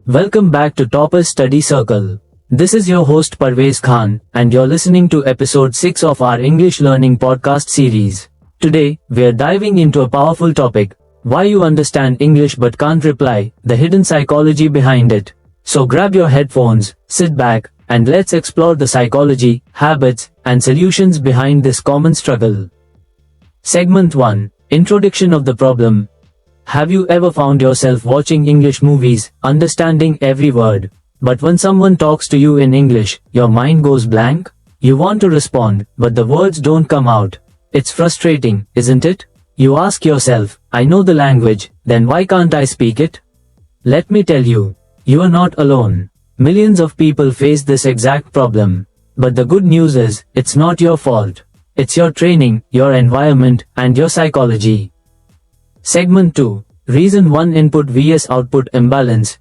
Welcome back to Topper's Study Circle. This is your host Parvez Khan, and you're listening to episode 6 of our English learning podcast series. Today, we're diving into a powerful topic: why you understand English but can't reply, the hidden psychology behind it. So grab your headphones, sit back, and let's explore the psychology, habits, and solutions behind this common struggle. Segment 1. Introduction of the problem. Have you ever found yourself watching English movies, understanding every word, but when someone talks to you in English, your mind goes blank? You want to respond, but the words don't come out. It's frustrating, isn't it? You ask yourself, I know the language, then why can't I speak it? Let me tell you, you are not alone. Millions of people face this exact problem. But the good news is, it's not your fault. It's your training, your environment, and your psychology. Segment 2. Reason 1: Input vs output imbalance.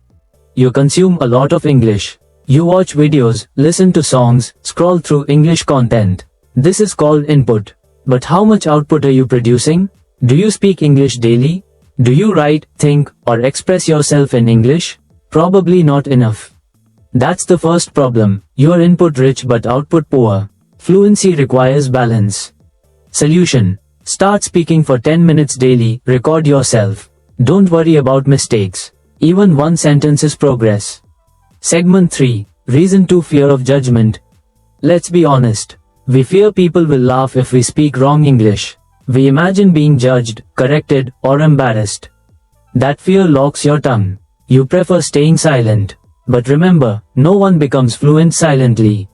You consume a lot of English. You watch videos, listen to songs, scroll through English content. This is called input. But how much output are you producing? Do you speak English daily? Do you write, think, or express yourself in English? Probably not enough. That's the first problem. You are input rich but output poor. Fluency requires balance. Solution. Start speaking for 10 minutes daily, record yourself. Don't worry about mistakes. Even one sentence is progress. Segment 3. Reason 2: Fear of judgment. Let's be honest. We fear people will laugh if we speak wrong English. We imagine being judged, corrected, or embarrassed. That fear locks your tongue. You prefer staying silent. But remember, no one becomes fluent silently.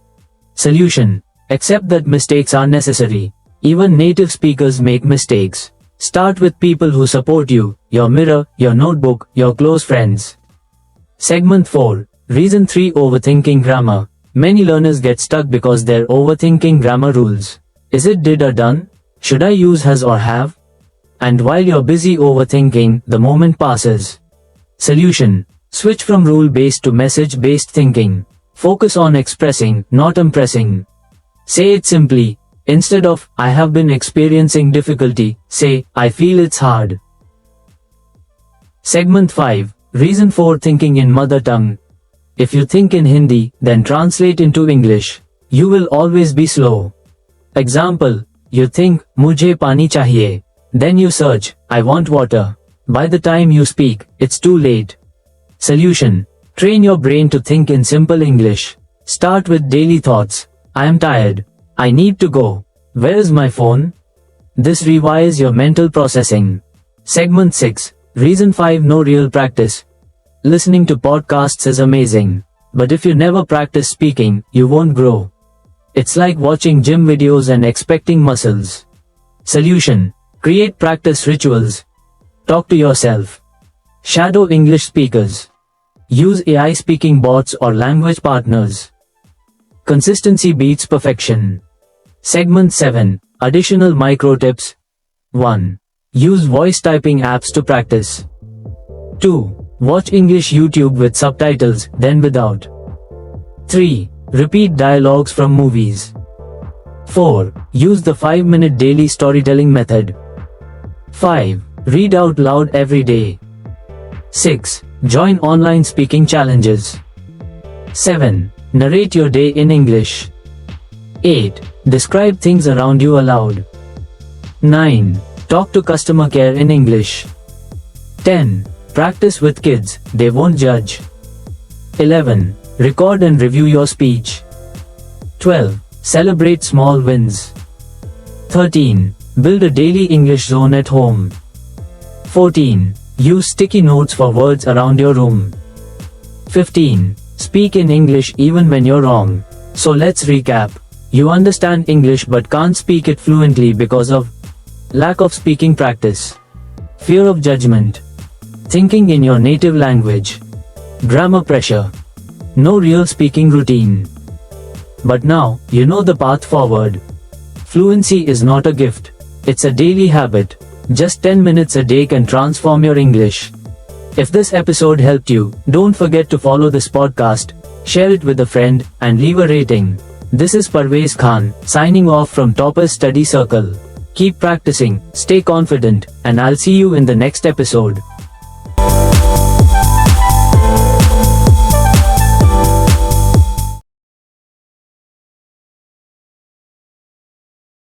Solution. Accept that mistakes are necessary. Even native speakers make mistakes. Start with people who support you, your mirror, your notebook, your close friends. Segment 4. Reason 3: Overthinking grammar. Many learners get stuck because they're overthinking grammar rules. Is it did or done? Should I use has or have? And while you're busy overthinking, the moment passes. Solution. Switch from rule-based to message-based thinking. Focus on expressing, not impressing. Say it simply. Instead of, I have been experiencing difficulty, say, I feel it's hard. Segment 5. Reason 4: Thinking in mother tongue. If you think in Hindi, then translate into English. You will always be slow. Example, you think, Mujhe pani chahiye. Then you search, I want water. By the time you speak, it's too late. Solution. Train your brain to think in simple English. Start with daily thoughts. I am tired. I need to go. Where is my phone? This rewires your mental processing. Segment 6. Reason 5: No real practice. Listening to podcasts is amazing. But if you never practice speaking, you won't grow. It's like watching gym videos and expecting muscles. Solution. Create practice rituals. Talk to yourself. Shadow English speakers. Use AI speaking bots or language partners. Consistency beats perfection. Segment 7. Additional micro tips. 1. Use voice typing apps to practice. 2. Watch English YouTube with subtitles, then without. 3. Repeat dialogues from movies. 4. Use the 5-minute daily storytelling method. 5. Read out loud every day. 6. Join online speaking challenges. 7. Narrate your day in English. 8. Describe things around you aloud. 9. Talk to customer care in English. 10. Practice with kids, they won't judge. 11. Record and review your speech. 12. Celebrate small wins. 13. Build a daily English zone at home. 14. Use sticky notes for words around your room. 15. Speak in English even when you're wrong. So let's recap. You understand English but can't speak it fluently because of lack of speaking practice, fear of judgment, thinking in your native language, grammar pressure, no real speaking routine. But now, you know the path forward. Fluency is not a gift. It's a daily habit. Just 10 minutes a day can transform your English. If this episode helped you, don't forget to follow this podcast, share it with a friend, and leave a rating. This is Parvez Khan, signing off from Topper's Study Circle. Keep practicing, stay confident, and I'll see you in the next episode.